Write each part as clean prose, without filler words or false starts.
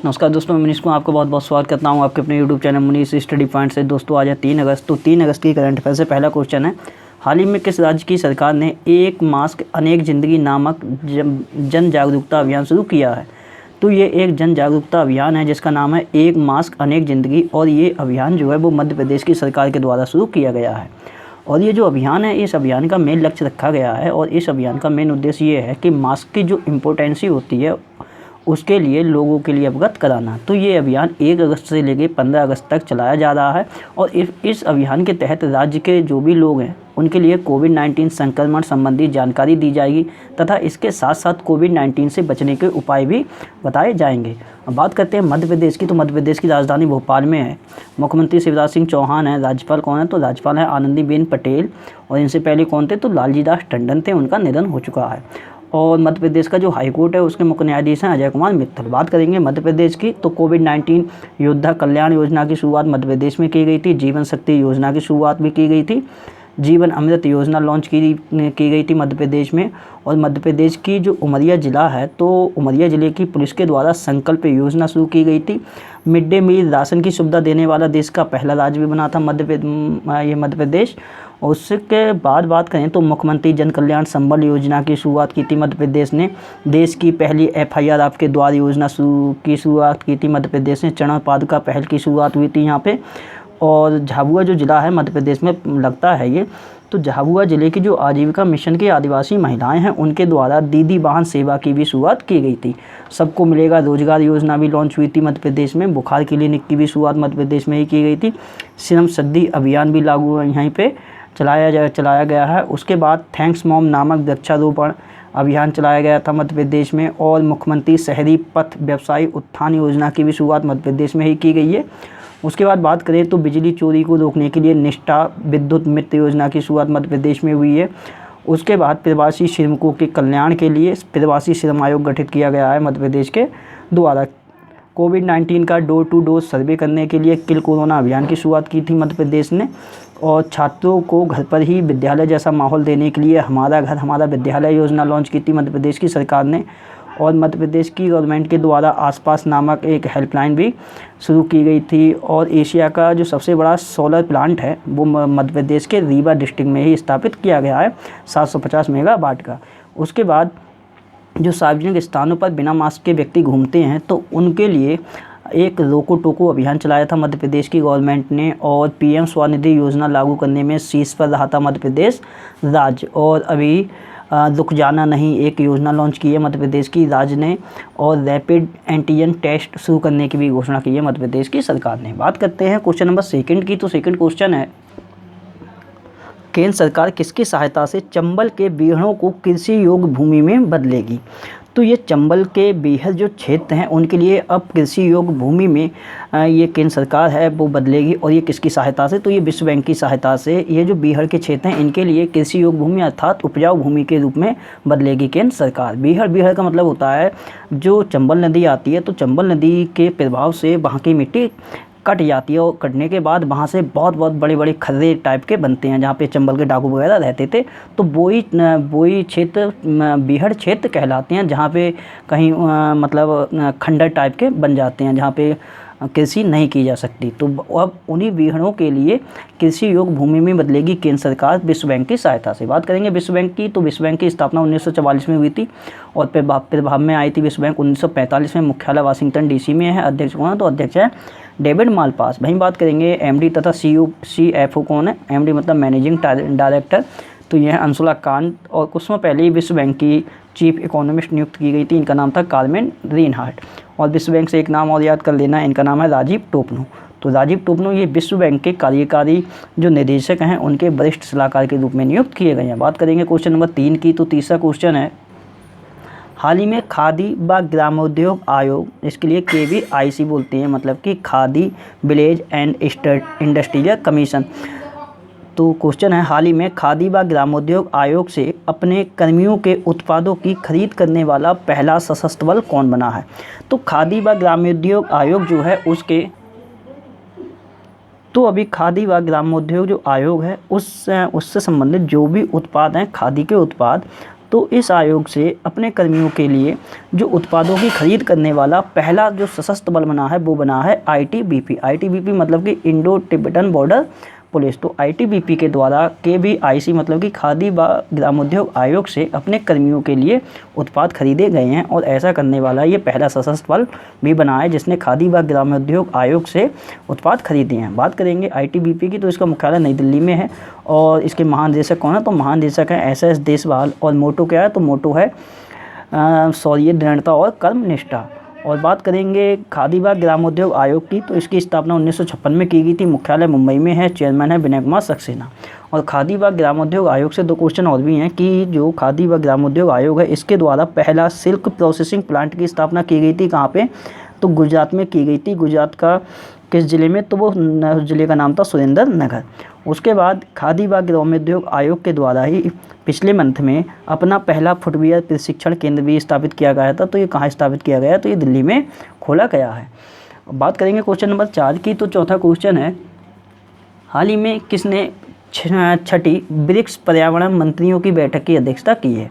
नमस्कार दोस्तों, मैं मनीष को आपका बहुत बहुत स्वागत करता हूं आपके अपने YouTube channel Manish study point से। दोस्तों आज है 3 अगस्त। तो 3 अगस्त की करंट अफेयर से पहला क्वेश्चन है, हाल ही में किस राज्य की सरकार ने एक मास्क अनेक ज़िंदगी नामक जन जागरूकता अभियान शुरू किया है। तो ये एक जन जागरूकता अभियान है जिसका नाम है एक मास्क अनेक ज़िंदगी, और ये अभियान जो है वो मध्य प्रदेश की सरकार के द्वारा शुरू किया गया है। और ये जो अभियान है, इस अभियान का मेन लक्ष्य रखा गया है और इस अभियान का मेन उद्देश्य ये है कि मास्क की जो इम्पोर्टेंसी होती है उसके लिए लोगों के लिए अवगत कराना। तो ये अभियान 1 अगस्त से लेकर 15 अगस्त तक चलाया जा रहा है और इस अभियान के तहत राज्य के जो भी लोग हैं उनके लिए कोविड-19 संक्रमण संबंधी जानकारी दी जाएगी तथा इसके साथ साथ कोविड-19 से बचने के उपाय भी बताए जाएंगे। अब बात करते हैं मध्य प्रदेश की। तो मध्य प्रदेश की राजधानी भोपाल में है। मुख्यमंत्री शिवराज सिंह चौहान है। राज्यपाल कौन है? तो राज्यपाल है आनंदीबेन पटेल। और इनसे पहले कौन थे? तो लालजी दास टंडन थे, उनका निधन हो चुका है। और मध्य प्रदेश का जो हाईकोर्ट है उसके मुख्य न्यायाधीश हैं अजय कुमार मित्तल। बात करेंगे मध्य प्रदेश की, तो कोविड-19 योद्धा कल्याण योजना की शुरुआत मध्य प्रदेश में की गई थी। जीवन शक्ति योजना की शुरुआत भी की गई थी। जीवन अमृत योजना लॉन्च की गई थी मध्य प्रदेश में। और मध्य प्रदेश की जो उमरिया ज़िला है, तो उमरिया ज़िले की पुलिस के द्वारा संकल्प योजना शुरू की गई थी। मिड डे मील राशन की सुविधा देने वाला देश का पहला राज्य भी बना था मध्य प्रदेश। और उसके बाद बात करें तो मुख्यमंत्री जन कल्याण संबल योजना की शुरुआत की थी मध्य प्रदेश ने। देश की पहली FIR आपके द्वार योजना की शुरुआत की थी मध्य प्रदेश ने। चरण पादुका पहल की शुरुआत हुई थी यहाँ पे। और झाबुआ जो ज़िला है मध्य प्रदेश में लगता है ये, तो झाबुआ ज़िले की जो आजीविका मिशन की आदिवासी महिलाएं हैं उनके द्वारा दीदी वाहन सेवा की भी शुरुआत की गई थी। सबको मिलेगा रोजगार योजना भी लॉन्च हुई थी मध्य प्रदेश में। बुखार क्लिनिक की भी शुरुआत मध्य प्रदेश में ही की गई थी। श्रम सिद्धि अभियान भी लागू यहीं पर चलाया गया है। उसके बाद थैंक्स मॉम नामक वृक्षारोपण अभियान चलाया गया था मध्य प्रदेश में। और मुख्यमंत्री शहरी पथ व्यवसायी उत्थान योजना की भी शुरुआत मध्य प्रदेश में ही की गई है। उसके बाद बात करें तो बिजली चोरी को रोकने के लिए निष्ठा विद्युत मित्र योजना की शुरुआत मध्य प्रदेश में हुई है। उसके बाद प्रवासी श्रमिकों के कल्याण के लिए प्रवासी श्रम आयोग गठित किया गया है मध्य प्रदेश के द्वारा। कोविड-19 का डोर टू डोर सर्वे करने के लिए किल कोरोना अभियान की शुरुआत की थी मध्य प्रदेश ने। और छात्रों को घर पर ही विद्यालय जैसा माहौल देने के लिए हमारा घर हमारा विद्यालय योजना लॉन्च की थी मध्य प्रदेश की सरकार ने। और मध्य प्रदेश की गवर्नमेंट के द्वारा आसपास नामक एक हेल्पलाइन भी शुरू की गई थी। और एशिया का जो सबसे बड़ा सोलर प्लांट है वो मध्य प्रदेश के रीवा डिस्ट्रिक्ट में ही स्थापित किया गया है 750 मेगावाट का। उसके बाद जो सार्वजनिक स्थानों पर बिना मास्क के व्यक्ति घूमते हैं तो उनके लिए एक रोको टोको अभियान चलाया था मध्य प्रदेश की गवर्नमेंट ने। और PM स्वनिधि योजना लागू करने में शीर्ष पर रहा था मध्य प्रदेश राज्य। और अभी रुक जाना नहीं एक योजना लॉन्च की है मध्य प्रदेश की राज्य ने। और रैपिड एंटीजन टेस्ट शुरू करने की भी घोषणा की है मध्य प्रदेश की सरकार ने। बात करते हैं क्वेश्चन नंबर 2 की। तो सेकंड क्वेश्चन है, केंद्र सरकार किसकी सहायता से चंबल के बीहड़ों को कृषि योग्य भूमि में बदलेगी? तो ये चंबल के बीहड़ जो क्षेत्र हैं उनके लिए अब कृषि योग्य भूमि में ये केंद्र सरकार है वो बदलेगी। और ये किसकी सहायता से? तो ये विश्व बैंक की सहायता से ये जो बीहड़ के क्षेत्र हैं इनके लिए कृषि योग्य भूमि अर्थात उपजाऊ भूमि के रूप में बदलेगी केंद्र सरकार। बीहड़ का मतलब होता है जो चंबल नदी आती है, तो चंबल नदी के प्रभाव से वहाँ की मिट्टी कट जाती है और कटने के बाद वहाँ से बहुत बड़े बड़े खर्रे टाइप के बनते हैं जहाँ पे चंबल के डाकू वगैरह रहते थे। तो वही क्षेत्र बीहड़ क्षेत्र कहलाते हैं जहाँ पे कहीं मतलब खंडर टाइप के बन जाते हैं जहाँ पे कृषि नहीं की जा सकती। तो अब उन्हीं बीहड़ों के लिए कृषि योग्य भूमि में बदलेगी केंद्र सरकार विश्व बैंक की सहायता से। बात करेंगे विश्व बैंक की। तो विश्व बैंक की स्थापना 1944 में हुई थी और प्रभाव में आई थी विश्व बैंक 1945 में। मुख्यालय वाशिंगटन DC में है। अध्यक्ष कौन है? तो अध्यक्ष है डेविड मालपास। वहीं बात करेंगे MD तथा CFO कौन है? MD मतलब मैनेजिंग डायरेक्टर, तो यह है अंशुला कांत। और कुछ समय पहले ही विश्व बैंक की चीफ इकोनॉमिस्ट नियुक्त की गई थी। इनका नाम था कार्मेन रिनहार्ट। और विश्व बैंक से एक नाम और याद कर लेना, इनका नाम है राजीव टोपनो। तो राजीव टोपनो ये विश्व बैंक के कार्यकारी जो निदेशक हैं उनके वरिष्ठ सलाहकार के रूप में नियुक्त किए गए हैं। बात करेंगे क्वेश्चन नंबर 3 की। तो तीसरा क्वेश्चन है, हाल ही में खादी व ग्रामोद्योग आयोग, इसके लिए KVIC बोलते हैं, मतलब कि khadi village and industrial commission. तो क्वेश्चन है, हाल ही में खादी व ग्रामोद्योग आयोग से अपने कर्मियों के उत्पादों की खरीद करने वाला पहला सशस्त्र बल कौन बना है? तो खादी व ग्रामोद्योग आयोग जो है अभी खादी व ग्रामोद्योग जो आयोग है उससे संबंधित जो भी उत्पाद हैं खादी के उत्पाद, तो इस आयोग से अपने कर्मियों के लिए जो उत्पादों की खरीद करने वाला पहला जो सशस्त्र बल बना है वो बना है ITBP। ITBP मतलब कि इंडो तिब्बतन बॉर्डर पुलिस। तो ITBP के द्वारा KVIC मतलब कि खादी व ग्रामोद्योग आयोग से अपने कर्मियों के लिए उत्पाद खरीदे गए हैं और ऐसा करने वाला ये पहला सशस्त्र बल भी बना है जिसने खादी व ग्रामोद्योग आयोग से उत्पाद खरीदे हैं। बात करेंगे ITBP की, तो इसका मुख्यालय नई दिल्ली में है और इसके महानिदेशक कौन है, तो महानिदेशक हैं SS देशवाल। और मोटो क्या है, तो मोटो है शौर्य, दृढ़ता और कर्मनिष्ठा। और बात करेंगे खादी व ग्रामोद्योग आयोग की, तो इसकी स्थापना 1956 में की गई थी। मुख्यालय मुंबई में है, चेयरमैन है विनय कुमार सक्सेना। और खादी व ग्रामोद्योग आयोग से 2 क्वेश्चन और भी हैं कि जो खादी व ग्रामोद्योग आयोग है इसके द्वारा पहला सिल्क प्रोसेसिंग प्लांट की स्थापना की गई थी कहाँ पे, तो गुजरात में की गई थी। गुजरात का किस ज़िले में, तो वो ज़िले का नाम था सुरेंद्र नगर। उसके बाद खादी व ग्रामोद्योग आयोग के द्वारा ही पिछले मंथ में अपना पहला फुटवियर प्रशिक्षण केंद्र भी स्थापित किया गया था। तो ये कहाँ स्थापित किया गया, तो ये दिल्ली में खोला गया है। बात करेंगे क्वेश्चन नंबर 4 की, तो चौथा क्वेश्चन है हाल ही में किसने 6ठी ब्रिक्स पर्यावरण मंत्रियों की बैठक की अध्यक्षता की है।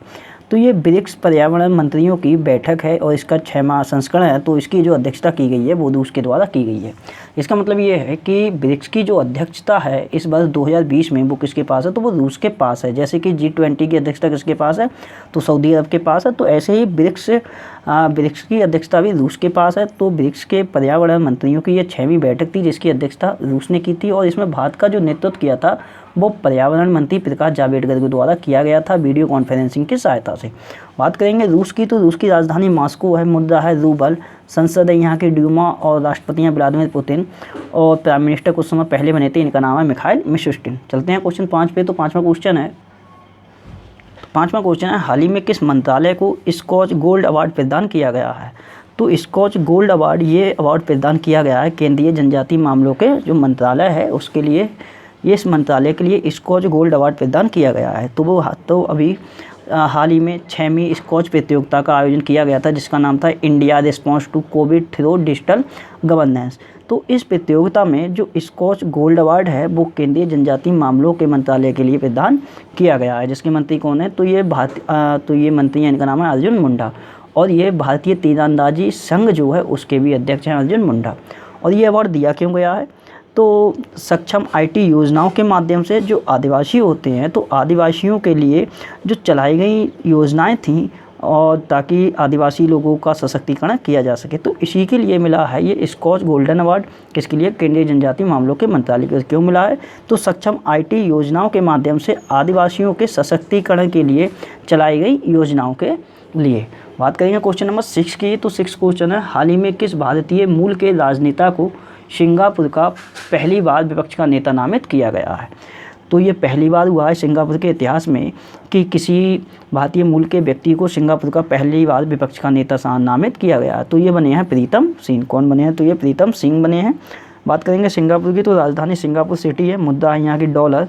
तो ये ब्रिक्स पर्यावरण मंत्रियों की बैठक है और इसका 6वां संस्करण है। तो इसकी जो अध्यक्षता की गई है वो रूस के द्वारा की गई है। इसका मतलब ये है कि ब्रिक्स की जो अध्यक्षता है इस वर्ष 2020 में वो किसके पास है, तो वो रूस के पास है। जैसे कि G20 की अध्यक्षता किसके पास है, तो सऊदी अरब के पास है। तो ऐसे ही ब्रिक्स की अध्यक्षता भी रूस के पास है। तो ब्रिक्स के पर्यावरण मंत्रियों की ये 6वीं बैठक थी जिसकी अध्यक्षता रूस ने की थी और इसमें भारत का जो नेतृत्व किया था वो पर्यावरण मंत्री प्रकाश जावड़ेकर के द्वारा किया गया था वीडियो कॉन्फ्रेंसिंग की सहायता से। बात करेंगे रूस की, तो रूस की राजधानी मॉस्को है, मुद्रा है रूबल, संसद है यहाँ की ड्यूमा और राष्ट्रपति हैं व्लादिमीर पुतिन और प्राइम मिनिस्टर कुछ समय पहले बने थे, इनका नाम है मिखाइल मिशुस्टिन। चलते हैं क्वेश्चन 5 पे। तो पाँचवा क्वेश्चन है हाल ही में किस मंत्रालय को स्कॉच गोल्ड अवार्ड प्रदान किया गया है। तो स्कॉच गोल्ड अवार्ड ये अवार्ड प्रदान किया गया है केंद्रीय जनजातीय मामलों के जो मंत्रालय है उसके लिए, ये इस मंत्रालय के लिए स्कॉच गोल्ड अवार्ड प्रदान किया गया है। तो अभी हाल ही में 6वीं स्कॉच प्रतियोगिता का आयोजन किया गया था जिसका नाम था India response to Covid through digital governance. तो इस प्रतियोगिता में जो स्कॉच गोल्ड अवार्ड है वो केंद्रीय जनजातीय मामलों के मंत्रालय के लिए प्रदान किया गया है। जिसके मंत्री कौन है, तो ये मंत्री हैं, इनका नाम है अर्जुन मुंडा और ये भारतीय तीरंदाजी संघ जो है उसके भी अध्यक्ष हैं अर्जुन मुंडा। और ये अवार्ड दिया क्यों गया है, तो सक्षम IT योजनाओं के माध्यम से जो आदिवासी होते हैं तो आदिवासियों के लिए जो चलाई गई योजनाएं थीं और ताकि आदिवासी लोगों का सशक्तिकरण किया जा सके, तो इसी के लिए मिला है ये स्कॉच गोल्डन अवार्ड। किसके लिए, केंद्रीय जनजातीय मामलों के मंत्रालय को। क्यों मिला है, तो सक्षम IT योजनाओं के माध्यम से आदिवासियों के सशक्तिकरण के लिए चलाई गई योजनाओं के लिए। बात करेंगे क्वेश्चन नंबर 6 की, तो 6 क्वेश्चन है हाल ही में किस भारतीय मूल के राजनेता को सिंगापुर का पहली बार विपक्ष का नेता नामित किया गया है। तो ये पहली बार हुआ है सिंगापुर के इतिहास में कि किसी भारतीय मूल के व्यक्ति को सिंगापुर का पहली बार विपक्ष का नेता नामित किया गया है। तो ये बने हैं प्रीतम सिंह। कौन बने हैं, तो ये प्रीतम सिंह बने हैं। बात करेंगे सिंगापुर की, तो राजधानी सिंगापुर सिटी है, मुद्रा है यहाँ की डॉलर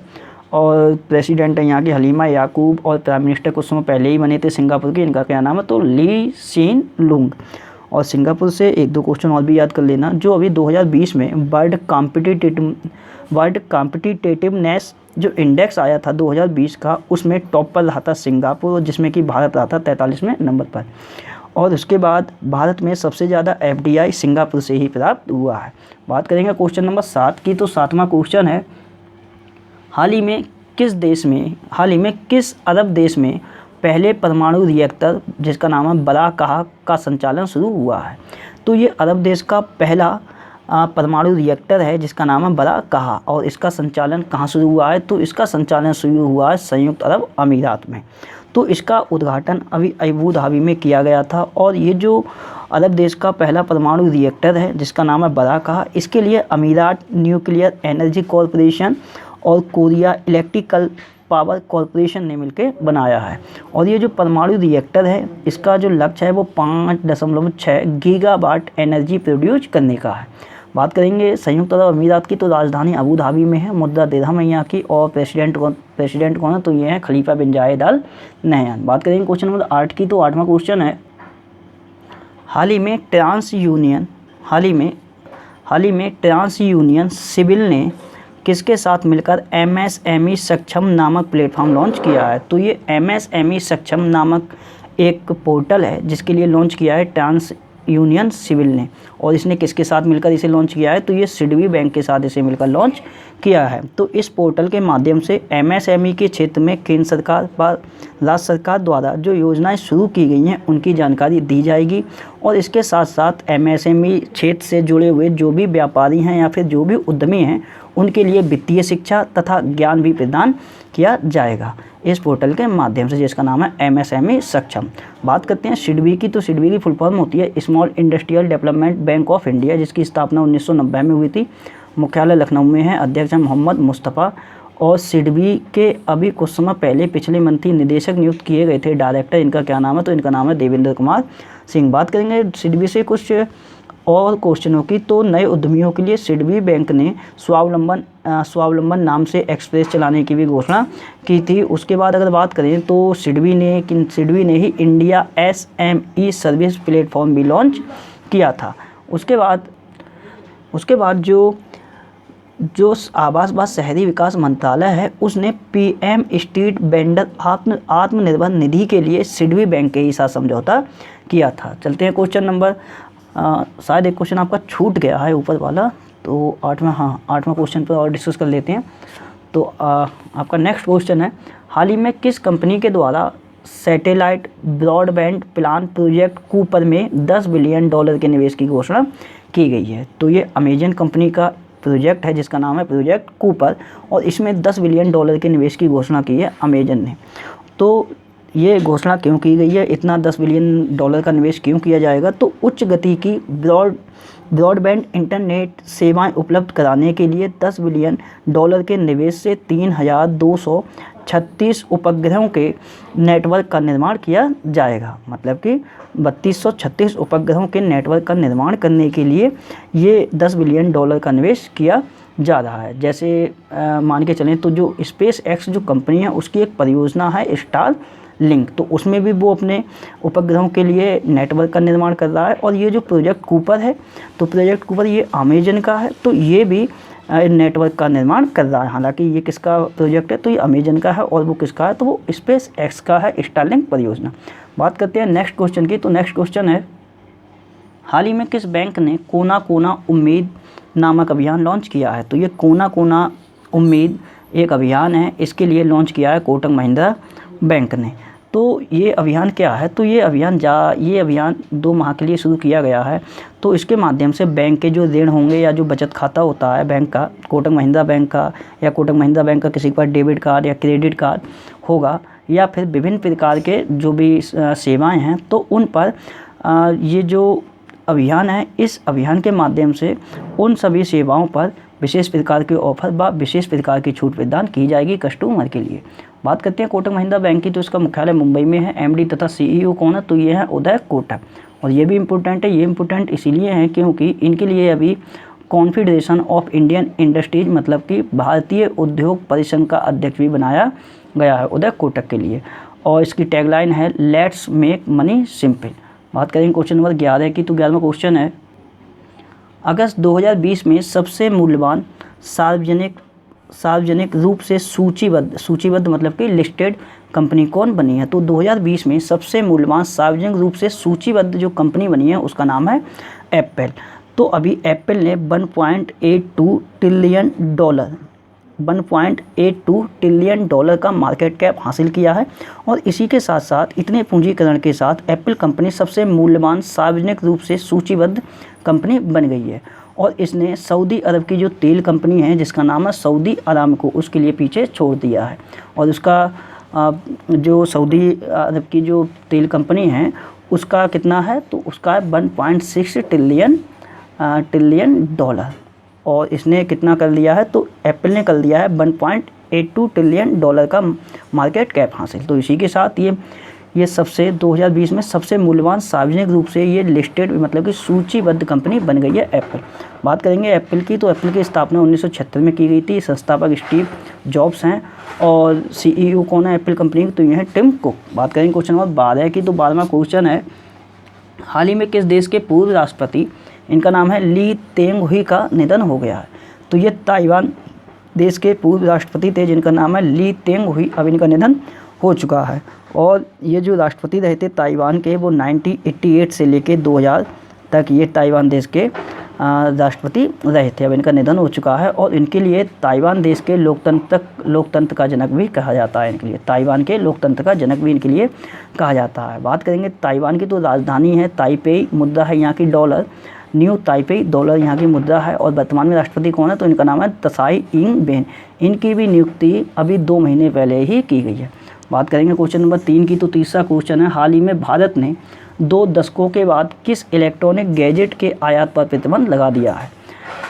और प्रेसिडेंट है यहाँ की हलीमा याकूब और प्राइम मिनिस्टर कुछ समय पहले ही बने थे सिंगापुर के, इनका क्या नाम है, तो ली सीन लुंग। और सिंगापुर से 1-2 क्वेश्चन और भी याद कर लेना। जो अभी 2020 में वर्ल्ड कॉम्पिटिटिवनेस जो इंडेक्स आया था 2020 का, उसमें टॉप पर रहा था सिंगापुर जिसमें कि भारत रहा था 43वें नंबर पर। और उसके बाद भारत में सबसे ज़्यादा FDI सिंगापुर से ही प्राप्त हुआ है। बात करेंगे क्वेश्चन नंबर 7 की, तो 7वां क्वेश्चन है हाल ही में किस अरब देश में पहले परमाणु रिएक्टर जिसका नाम है बड़ा कहा का संचालन शुरू हुआ है। तो ये अरब देश का पहला परमाणु रिएक्टर है जिसका नाम है बड़ा कहा और इसका संचालन कहाँ शुरू हुआ है, तो इसका संचालन शुरू हुआ है संयुक्त अरब अमीरात में। तो इसका उद्घाटन अभी अबू धाबी में किया गया था। और ये जो अरब देश का पहला परमाणु रिएक्टर है जिसका नाम है बड़ा कहा, इसके लिए अमीरात न्यूक्लियर एनर्जी कॉरपोरेशन और कोरिया इलेक्ट्रिकल पावर कॉरपोरेशन ने मिलकर बनाया है। और ये जो परमाणु रिएक्टर है इसका जो लक्ष्य है वो 5.6 गीगावाट एनर्जी प्रोड्यूस करने का है। बात करेंगे संयुक्त अरब अमीरात की, तो राजधानी अबू धाबी में है, मुद्रा दिरहम है यहाँ की और प्रेसिडेंट कौन है, तो ये है खलीफा बिन जायद अल नहयान। बात करेंगे क्वेश्चन नंबर 8 की, तो 8वां क्वेश्चन है हाल ही में ट्रांस यूनियन सिविल ने किसके साथ मिलकर MSME सक्षम नामक प्लेटफॉर्म लॉन्च किया है? तो ये MSME सक्षम नामक एक पोर्टल है जिसके लिए लॉन्च किया है ट्रांस यूनियन सिविल ने। और इसने किसके साथ मिलकर इसे लॉन्च किया है? तो ये सिडबी बैंक के साथ इसे मिलकर लॉन्च किया है। तो इस पोर्टल के माध्यम से MSME के क्षेत्र में केंद्र सरकार व राज्य सरकार द्वारा जो योजनाएं शुरू की गई हैं उनकी जानकारी दी जाएगी। और इसके साथ साथ MSME क्षेत्र से जुड़े हुए जो भी व्यापारी हैं या फिर जो भी उद्यमी हैं उनके लिए वित्तीय शिक्षा तथा ज्ञान भी प्रदान किया जाएगा इस पोर्टल के माध्यम से, जिसका नाम है MSME सक्षम। बात करते हैं सिडबी की, तो सिडबी की फुल फॉर्म होती है small industrial development bank of India, जिसकी स्थापना 1990 में हुई थी। मुख्यालय लखनऊ में है। अध्यक्ष हैं मोहम्मद मुस्तफ़ा। और सिडबी के अभी कुछ समय पहले पिछले मंथली निदेशक नियुक्त किए गए थे। डायरेक्टर इनका क्या नाम है? तो इनका नाम है देवेंद्र कुमार सिंह। बात करेंगे सिडबी से कुछ और क्वेश्चनों की, तो नए उद्यमियों के लिए सिडबी बैंक ने स्वावलंबन नाम से एक्सप्रेस चलाने की भी घोषणा की थी। उसके बाद अगर बात करें तो सिडबी ने ही इंडिया SME सर्विस प्लेटफॉर्म भी लॉन्च किया था। उसके बाद जो आवास व शहरी विकास मंत्रालय है उसने PM street vendor Atmanirbhar Nidhi के लिए सिडबी बैंक के ही साथ समझौता किया था। चलते हैं क्वेश्चन नंबर, शायद एक क्वेश्चन आपका छूट गया है ऊपर वाला, तो आठवां क्वेश्चन पर और डिस्कस कर लेते हैं। तो आपका नेक्स्ट क्वेश्चन है, हाल ही में किस कंपनी के द्वारा satellite broadband plan project Cooper में $10 बिलियन के निवेश की घोषणा की गई है? तो ये अमेजन कंपनी का प्रोजेक्ट है जिसका नाम है प्रोजेक्ट कूपर, और इसमें $10 बिलियन के निवेश की घोषणा की है अमेजन ने। तो ये घोषणा क्यों की गई है? इतना $10 बिलियन का निवेश क्यों किया जाएगा? तो उच्च गति की ब्रॉडबैंड इंटरनेट सेवाएं उपलब्ध कराने के लिए $10 बिलियन के निवेश से 3236 उपग्रहों के नेटवर्क का निर्माण किया जाएगा। मतलब कि 3236 उपग्रहों के नेटवर्क का निर्माण करने के लिए ये $10 बिलियन का निवेश किया जा रहा है। जैसे मान के चलें तो जो SpaceX जो कंपनी है उसकी एक परियोजना है स्टार लिंक, तो उसमें भी वो अपने उपग्रहों के लिए नेटवर्क का निर्माण कर रहा है। और ये जो प्रोजेक्ट कूपर है, तो प्रोजेक्ट कूपर ये अमेजन का है, तो ये भी नेटवर्क का निर्माण कर रहा है। हालांकि ये किसका प्रोजेक्ट है? तो ये अमेजन का है। और वो किसका है? तो वो SpaceX का है, स्टारलिंक परियोजना। बात करते हैं नेक्स्ट क्वेश्चन की, तो नेक्स्ट क्वेश्चन है, हाल ही में किस बैंक ने कोना कोना उम्मीद नामक अभियान लॉन्च किया है? तो ये कोना कोना उम्मीद एक अभियान है, इसके लिए लॉन्च किया है कोटक महिंद्रा बैंक ने। तो ये अभियान क्या है? तो ये अभियान 2 माह के लिए शुरू किया गया है। तो इसके माध्यम से बैंक के जो ऋण होंगे या जो बचत खाता होता है बैंक का, कोटक महिंद्रा बैंक का या कोटक महिंद्रा बैंक का किसी के पास डेबिट कार्ड या क्रेडिट कार्ड होगा, या फिर विभिन्न प्रकार के जो भी सेवाएं हैं, तो उन पर ये जो अभियान है, इस अभियान के माध्यम से उन सभी सेवाओं पर विशेष प्रकार के ऑफर व विशेष प्रकार की छूट प्रदान की जाएगी कस्टमर के लिए। बात करते हैं कोटक महिंद्रा बैंक की, तो इसका मुख्यालय मुंबई में है। MD तथा CEO कौन है? तो ये है उदय कोटक। और ये भी इम्पोर्टेंट है, ये इम्पोर्टेंट इसीलिए है क्योंकि इनके लिए अभी कॉन्फेडरेशन ऑफ इंडियन इंडस्ट्रीज मतलब कि भारतीय उद्योग परिसंघ का अध्यक्ष भी बनाया गया है उदय कोटक के लिए। और इसकी टैगलाइन है लेट्स मेक मनी सिंपल। बात करेंगे क्वेश्चन नंबर 11 की, तो 11वां क्वेश्चन है, अगस्त 2020 में सबसे मूल्यवान सार्वजनिक रूप से सूचीबद्ध मतलब कि लिस्टेड कंपनी कौन बनी है? तो 2020 में सबसे मूल्यवान सार्वजनिक रूप से सूचीबद्ध जो कंपनी बनी है उसका नाम है एप्पल। तो अभी एप्पल ने $1.82 ट्रिलियन का मार्केट कैप हासिल किया है। और इसी के साथ साथ इतने पूंजीकरण के साथ एप्पल कंपनी सबसे मूल्यवान सार्वजनिक रूप से सूचीबद्ध कंपनी बन गई है। और इसने सऊदी अरब की जो तेल कंपनी है जिसका नाम है सऊदी अरामको, उसके लिए पीछे छोड़ दिया है। और उसका जो सऊदी अरब की जो तेल कंपनी है उसका कितना है? तो उसका है $1.6 ट्रिलियन। और इसने कितना कर लिया है? तो एप्पल ने कर लिया है $1.82 ट्रिलियन का मार्केट कैप हासिल। तो इसी के साथ ये सबसे 2020 में सबसे मूल्यवान सार्वजनिक रूप से ये लिस्टेड मतलब कि सूचीबद्ध कंपनी बन गई है एप्पल। बात करेंगे एप्पल की, तो एप्पल की स्थापना 1976 में की गई थी। संस्थापक स्टीव जॉब्स हैं और CEO कौन है एप्पल कंपनी की? तो ये है टिम कुक। बात करेंगे क्वेश्चन नंबर 12 की, तो 12वां क्वेश्चन है, हाल ही में किस देश के पूर्व राष्ट्रपति, इनका नाम है ली तेंग हुई, का निधन हो गया है? तो ये देश के पूर्व राष्ट्रपति थे जिनका नाम है ली तेंग हुई, अब इनका निधन हो चुका है। और ये जो राष्ट्रपति रहे थे ताइवान के, वो 1988 से लेके 2000 तक ये ताइवान देश के राष्ट्रपति रहे थे। अब इनका निधन हो चुका है और इनके लिए ताइवान देश के लोकतंत्र का जनक भी कहा जाता है। इनके लिए ताइवान के लोकतंत्र का जनक भी इनके लिए कहा जाता है। बात करेंगे ताइवान की, तो राजधानी है ताइपेई, मुद्रा है यहाँ की डॉलर, न्यू ताइपेई डॉलर यहाँ की मुद्रा है। और वर्तमान में राष्ट्रपति कौन है, तो इनका नाम है त्साई इंग बेन। इनकी भी नियुक्ति अभी 2 महीने पहले ही की गई है। बात करेंगे क्वेश्चन नंबर 3 की, तो तीसरा क्वेश्चन है, हाल ही में भारत ने 2 दशकों के बाद किस इलेक्ट्रॉनिक गैजेट के आयात पर प्रतिबंध लगा दिया है।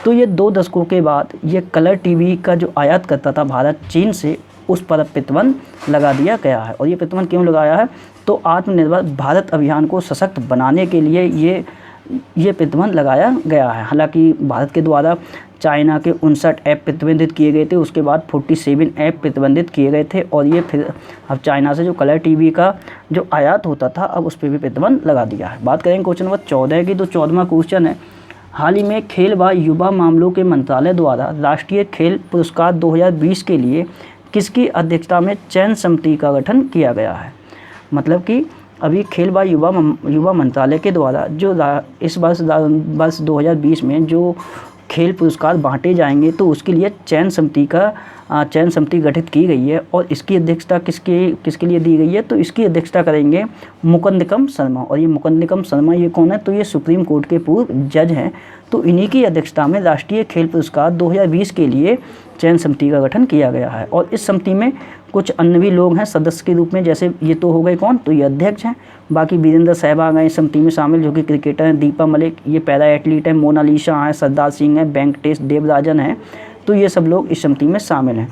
तो ये 2 दशकों के बाद ये कलर टीवी का जो आयात करता था भारत चीन से, उस पर प्रतिबंध लगा दिया गया है। और ये प्रतिबंध क्यों लगाया है, तो आत्मनिर्भर भारत अभियान को सशक्त बनाने के लिए ये प्रतिबंध लगाया गया है। हालांकि भारत के द्वारा चाइना के 59 ऐप प्रतिबंधित किए गए थे, उसके बाद 47 ऐप प्रतिबंधित किए गए थे। और ये फिर अब चाइना से जो कलर टीवी का जो आयात होता था, अब उस पर भी प्रतिबंध लगा दिया है। बात करेंगे क्वेश्चन नंबर 14 की, तो 14वां क्वेश्चन है, हाल ही में खेल व युवा मामलों के मंत्रालय द्वारा राष्ट्रीय खेल पुरस्कार 2020 के लिए किसकी अध्यक्षता में चयन समिति का गठन किया गया है। मतलब कि अभी खेल व युवा मंत्रालय के द्वारा जो इस वर्ष 2020 में जो खेल पुरस्कार बांटे जाएंगे, तो उसके लिए चयन समिति गठित की गई है। और इसकी अध्यक्षता किसके लिए दी गई है, तो इसकी अध्यक्षता करेंगे मुकुंदकम शर्मा। और ये मुकुंदकम शर्मा ये कौन है, तो ये सुप्रीम कोर्ट के पूर्व जज हैं। तो इन्हीं की अध्यक्षता में राष्ट्रीय खेल पुरस्कार 2020 के लिए चयन समिति का गठन किया गया है। और इस समिति में कुछ अन्य भी लोग हैं सदस्य के रूप में, जैसे ये तो हो गए कौन, तो ये अध्यक्ष हैं। बाकी वीरेंद्र सहवाग हैं इस समिति में शामिल, जो कि क्रिकेटर हैं, दीपा मलिक ये पैरा एथलीट है, मोनालिसा हैं, सरदार सिंह हैं, वेंकटेश देवराजन हैं। तो ये सब लोग इस समिति में शामिल हैं।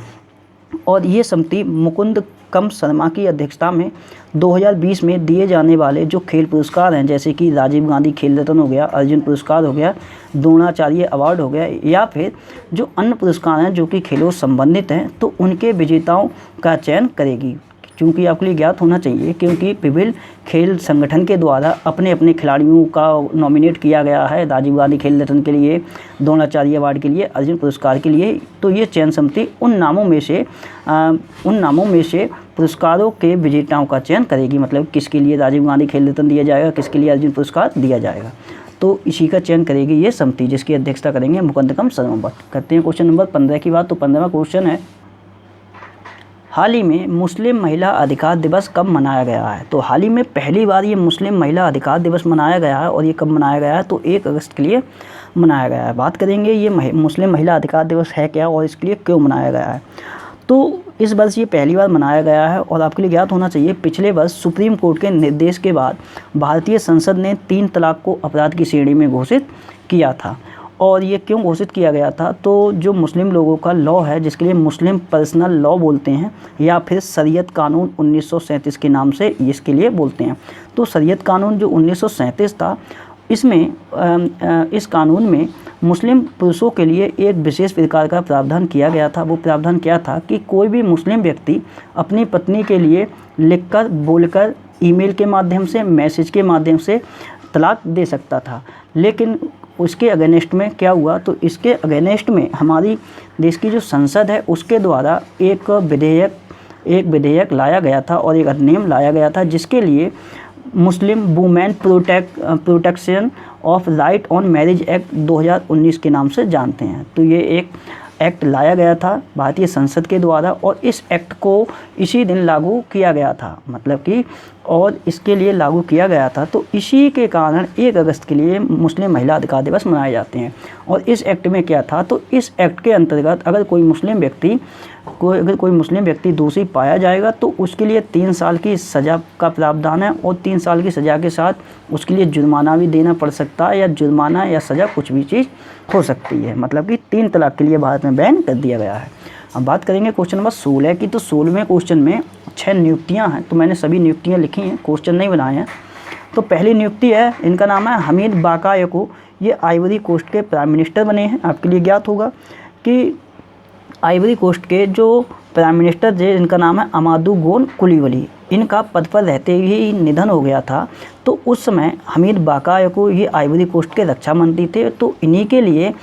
और ये समिति मुकुंदकम शर्मा की अध्यक्षता में 2020 में दिए जाने वाले जो खेल पुरस्कार हैं, जैसे कि राजीव गांधी खेल रत्न हो गया, अर्जुन पुरस्कार हो गया, द्रोणाचार्य अवार्ड हो गया, या फिर जो अन्य पुरस्कार हैं जो कि खेलों से संबंधित हैं, तो उनके विजेताओं का चयन करेगी। क्योंकि आपके लिए ज्ञात होना चाहिए, क्योंकि विभिन्न खेल संगठन के द्वारा अपने अपने खिलाड़ियों का नॉमिनेट किया गया है, राजीव गांधी खेल रत्न के लिए, द्रोणाचार्य अवार्ड के लिए, अर्जुन पुरस्कार के लिए। तो ये चयन समिति उन नामों में से पुरस्कारों के विजेताओं का चयन करेगी। मतलब किसके लिए राजीव गांधी खेल रत्न दिया जाएगा, किसके लिए अर्जुन पुरस्कार दिया जाएगा, तो इसी का चयन करेगी ये समिति, जिसकी अध्यक्षता करेंगे मुकुंदकम शर्मा। करते हैं क्वेश्चन नंबर 15 की बात। तो 15वां क्वेश्चन है, हाल ही में मुस्लिम महिला अधिकार दिवस कब मनाया गया है। तो हाल ही में पहली बार ये मुस्लिम महिला अधिकार दिवस मनाया गया है। और ये कब मनाया गया है, तो 1 अगस्त के लिए मनाया गया है। बात करेंगे ये मुस्लिम महिला अधिकार दिवस है क्या और इसके लिए क्यों मनाया गया है। तो इस वर्ष ये पहली बार मनाया गया है। और आपके लिए ज्ञात होना चाहिए, पिछले वर्ष सुप्रीम कोर्ट के निर्देश के बाद भारतीय संसद ने 3 तलाक को अपराध की श्रेणी में घोषित किया था। और ये क्यों घोषित किया गया था, तो जो मुस्लिम लोगों का लॉ है, जिसके लिए मुस्लिम पर्सनल लॉ बोलते हैं, या फिर शरीयत कानून 1937 के नाम से इसके लिए बोलते हैं। तो शरीयत कानून जो 1937 था, इस कानून में मुस्लिम पुरुषों के लिए एक विशेष प्रकार का प्रावधान किया गया था। वो प्रावधान क्या था कि कोई भी मुस्लिम व्यक्ति अपनी पत्नी के लिए लिखकर, बोलकर, ईमेल के माध्यम से, मैसेज के माध्यम से तलाक दे सकता था। लेकिन उसके अगेंस्ट में क्या हुआ, तो इसके अगेंस्ट में हमारी देश की जो संसद है उसके द्वारा एक विधेयक लाया गया था और एक अधिनियम लाया गया था, जिसके लिए Muslim women protection of right on marriage act 2019 के नाम से जानते हैं। तो ये एक एक्ट लाया गया था भारतीय संसद के द्वारा, और इस एक्ट को इसी दिन लागू किया गया था। मतलब कि और इसके लिए लागू किया गया था, तो इसी के कारण 1 अगस्त के लिए मुस्लिम महिला अधिकार दिवस मनाए जाते हैं। और इस एक्ट में क्या था, तो इस एक्ट के अंतर्गत अगर कोई मुस्लिम व्यक्ति दोषी पाया जाएगा, तो उसके लिए 3 साल की सज़ा का प्रावधान है। और 3 साल की सज़ा के साथ उसके लिए जुर्माना भी देना पड़ सकता है, या जुर्माना या सज़ा कुछ भी चीज़ हो सकती है। मतलब कि 3 तलाक के लिए भारत में बैन कर दिया गया है। अब बात करेंगे क्वेश्चन नंबर 16 की। तो 16वें क्वेश्चन में 6 नियुक्तियां हैं, तो मैंने सभी नियुक्तियां लिखी हैं, क्वेश्चन नहीं बनाए हैं। तो पहली नियुक्ति है, इनका नाम है हमीद बाकायको। ये आइवरी कोस्ट के प्राइम मिनिस्टर बने हैं। आपके लिए ज्ञात होगा कि आइवरी कोस्ट के जो प्राइम मिनिस्टर थे, इनका नाम है अमादू गोन कुलीवली। इनका पद पर रहते ही निधन हो गया था। तो उस समय हमीद बाकायको ये आइवरी कोस्ट के रक्षा मंत्री थे। तो इन्हीं के लिए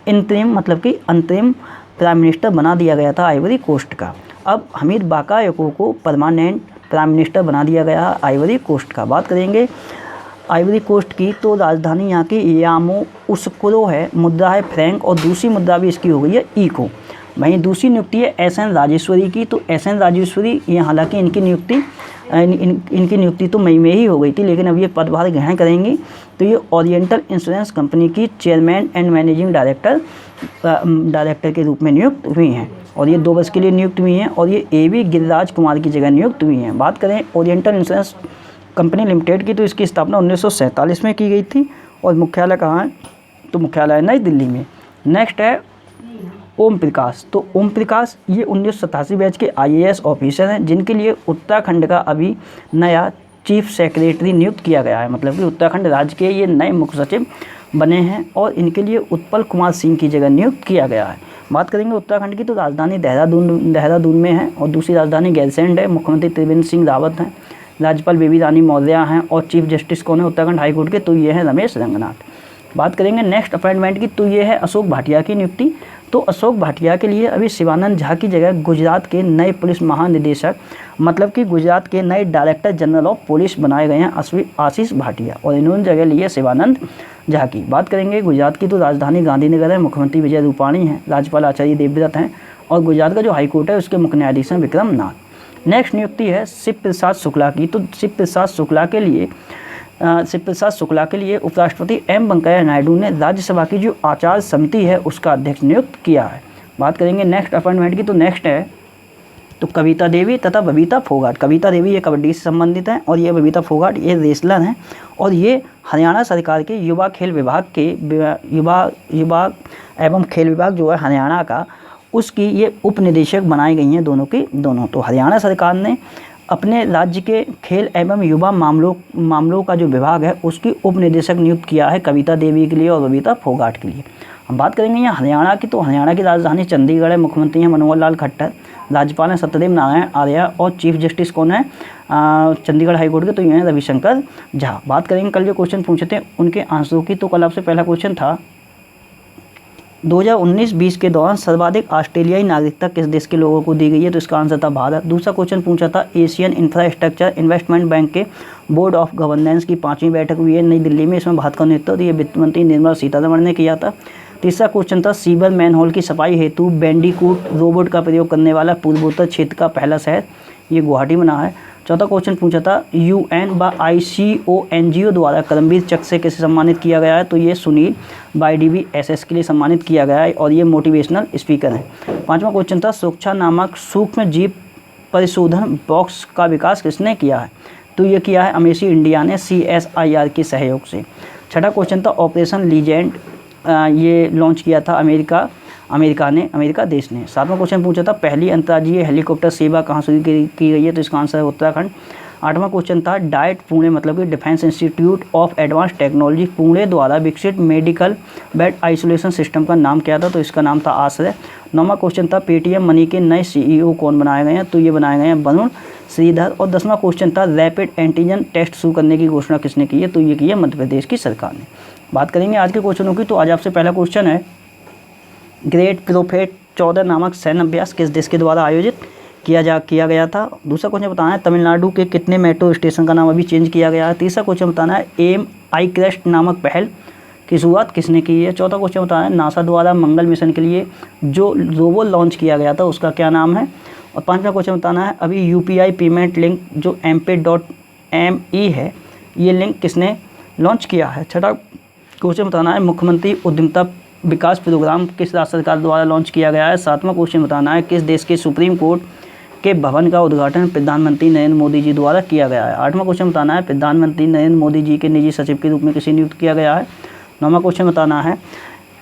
इंतरिम, मतलब कि अंतरिम प्राइम मिनिस्टर बना दिया गया था आइवरी कोस्ट का। अब हमीद बाकायोको को परमानेंट प्राइम मिनिस्टर बना दिया गया है आइवरी कोस्ट का। बात करेंगे आइवरी कोस्ट की तो राजधानी यहाँ की यामोउस्कुरो है, मुद्रा है फ्रैंक और दूसरी मुद्रा भी इसकी हो गई है इको। वहीं दूसरी नियुक्ति है एस.एन. राजेश्वरी की, तो एस.एन. राजेश्वरी ये हालांकि इनकी नियुक्ति तो मई में ही हो गई थी, लेकिन अब ये पदभार ग्रहण करेंगी। तो ये ओरिएंटल इंश्योरेंस कंपनी की चेयरमैन एंड मैनेजिंग डायरेक्टर के रूप में नियुक्त हुई हैं और ये 2 वर्ष के लिए नियुक्त हुई हैं और ये ए.वी. गिरिराज कुमार की जगह नियुक्त हुई हैं। बात करें ओरिएंटल इंश्योरेंस कंपनी लिमिटेड की, तो इसकी स्थापना 1947 में की गई थी और मुख्यालय कहाँ है, तो मुख्यालय नई दिल्ली में। नेक्स्ट है ओम प्रकाश, तो ओम प्रकाश ये 1987 बैच के IAS ऑफिसर हैं जिनके लिए उत्तराखंड का अभी नया चीफ सेक्रेटरी नियुक्त किया गया है, मतलब कि उत्तराखंड राज्य के ये नए मुख्य सचिव बने हैं और इनके लिए उत्पल कुमार सिंह की जगह नियुक्त किया गया है। बात करेंगे उत्तराखंड की, तो राजधानी देहरादून में है और दूसरी राजधानी गैरसैंड है। मुख्यमंत्री त्रिवेंद्र सिंह रावत हैं, राज्यपाल बेबी रानी मौर्य हैं और चीफ जस्टिस कौन है उत्तराखंड हाईकोर्ट के, तो ये हैं रमेश रंगनाथ। बात करेंगे नेक्स्ट अपॉइंटमेंट की, तो ये है अशोक भाटिया की नियुक्ति। तो अशोक भाटिया के लिए अभी शिवानंद झा की जगह गुजरात के नए पुलिस महानिदेशक, मतलब कि गुजरात के नए डायरेक्टर जनरल ऑफ पुलिस बनाए गए हैं आशीष भाटिया और इन्होंने जगह ली है शिवानंद झा की। बात करेंगे गुजरात की, तो राजधानी गांधीनगर है, मुख्यमंत्री विजय रूपाणी हैं, राज्यपाल आचार्य देवव्रत हैं और गुजरात का जो हाईकोर्ट है उसके मुख्य न्यायाधीश हैं विक्रम नाथ। नेक्स्ट नियुक्ति है शिव प्रसाद शुक्ला की, तो शिव प्रसाद शुक्ला के लिए उपराष्ट्रपति M. वेंकैया नायडू ने राज्यसभा की जो आचार समिति है उसका अध्यक्ष नियुक्त किया है। बात करेंगे नेक्स्ट अपॉइंटमेंट की, तो नेक्स्ट है तो कविता देवी तथा बबीता फोगाट। कविता देवी ये कबड्डी से संबंधित हैं और ये बबीता फोगाट ये रेसलर हैं और ये हरियाणा सरकार के युवा एवं खेल विभाग जो है हरियाणा का, उसकी ये उप निदेशक बनाई गई हैं दोनों की दोनों। तो हरियाणा सरकार ने अपने राज्य के खेल एवं युवा मामलों का जो विभाग है उसकी उप निदेशक नियुक्त किया है कविता देवी के लिए और बबीता फोगाट के लिए। हम बात करेंगे यहाँ हरियाणा की, तो हरियाणा की राजधानी चंडीगढ़ है, मुख्यमंत्री हैं मनोहर लाल खट्टर, राज्यपाल हैं सत्यदेव नारायण आर्य और चीफ जस्टिस कौन है चंडीगढ़ हाईकोर्ट के, तो ये हैं रविशंकर झा। बात करेंगे कल जो क्वेश्चन पूछे थे उनके आंसरों की, तो कल आपसे पहला क्वेश्चन था 2019-20 के दौरान सर्वाधिक ऑस्ट्रेलियाई नागरिकता किस देश के लोगों को दी गई है, तो इसका आंसर था भारत। दूसरा क्वेश्चन पूछा था एशियन इंफ्रास्ट्रक्चर इन्वेस्टमेंट बैंक के बोर्ड ऑफ गवर्नेंस की 5वीं बैठक हुई है नई दिल्ली में, इसमें भारत का नेतृत्व ये वित्त मंत्री निर्मला सीतारमण ने किया था। तीसरा क्वेश्चन था सीवर मैनहोल की सफाई हेतु बैंडिकूट रोबोट का प्रयोग करने वाला पूर्वोत्तर क्षेत्र का पहला शहर, ये गुवाहाटी बना है। चौथा क्वेश्चन पूछा था UN व ICONGO द्वारा करमवीर चक्र से किसे सम्मानित किया गया है, तो ये सुनील YDVSS के लिए सम्मानित किया गया है और ये मोटिवेशनल स्पीकर हैं। पांचवा क्वेश्चन था सोक्छा नामक सूक्ष्म जीव परिशोधन बॉक्स का विकास किसने किया है, तो ये किया है अमेसी इंडिया ने CSIR के सहयोग से। छठा क्वेश्चन था ऑपरेशन लीजेंड, ये लॉन्च किया था अमेरिका देश ने। सातवां क्वेश्चन पूछा था पहली अंतर्राज्यीय हेलीकॉप्टर सेवा कहाँ शुरू की गई है, तो इसका आंसर है उत्तराखंड। आठवां क्वेश्चन था डाइट पुणे, मतलब कि defence institute of advance technology Pune द्वारा विकसित मेडिकल बेड आइसोलेशन सिस्टम का नाम क्या था, तो इसका नाम था आश्रय। नौवां क्वेश्चन था पेटीएम मनी के नए CEO कौन बनाए गए हैं, तो ये बनाए गए हैं वरुण श्रीधर। और 10वां क्वेश्चन था रैपिड एंटीजन टेस्ट शुरू करने की घोषणा किसने की है, तो ये की है मध्य प्रदेश की सरकार ने। बात करेंगे आज के क्वेश्चनों की, तो आज आपसे पहला क्वेश्चन है ग्रेट प्रोफेट 14 नामक सैन्य अभ्यास किस देश के द्वारा आयोजित किया गया था। दूसरा क्वेश्चन बताना है तमिलनाडु के कितने मेट्रो स्टेशन का नाम अभी चेंज किया गया है। तीसरा क्वेश्चन बताना है AMI क्रेस्ट नामक पहल की शुरुआत किसने की है। चौथा क्वेश्चन बताना है नासा द्वारा मंगल मिशन के लिए जो रोबो लॉन्च किया गया था उसका क्या नाम है। और पांचवा क्वेश्चन बताना है अभी UPI पेमेंट लिंक जो mpay.me है, ये लिंक किसने लॉन्च किया है। छठा क्वेश्चन बताना है मुख्यमंत्री उद्यमिता विकास प्रोग्राम किस राज्य सरकार द्वारा लॉन्च किया गया है। सातवां क्वेश्चन बताना है किस देश के सुप्रीम कोर्ट के भवन का उद्घाटन प्रधानमंत्री नरेंद्र मोदी जी द्वारा किया गया है। आठवां क्वेश्चन बताना है प्रधानमंत्री नरेंद्र मोदी जी के निजी सचिव के रूप में किसे नियुक्त किया गया है। नौवां क्वेश्चन बताना है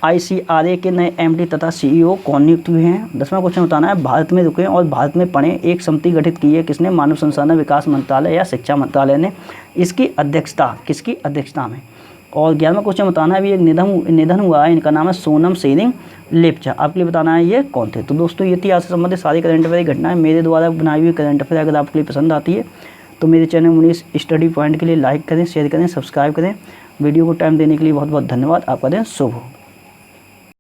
ICRA के नए MD तथा CEO कौन नियुक्त हुए हैं। 10वां क्वेश्चन बताना है भारत में रुके और भारत में पढ़ें एक समिति गठित की है किसने, मानव संसाधन विकास मंत्रालय या शिक्षा मंत्रालय ने। इसकी अध्यक्षता किसकी अध्यक्षता में। और 11वां क्वेश्चन बताना है अभी एक निधन हुआ है, इनका नाम है सोनम सेरिंग लेप्चा, आपके लिए बताना है ये कौन थे। तो दोस्तों ये थी आज से संबंधित सारी करंट अफेयर घटनाएं मेरे द्वारा बनाई हुई करंट अफेयर। अगर आपके लिए पसंद आती है तो मेरे चैनल मुनीस स्टडी पॉइंट के लिए लाइक करें, शेयर करें, सब्सक्राइब करें। वीडियो को टाइम देने के लिए बहुत बहुत धन्यवाद। आपका दिन शुभ हो।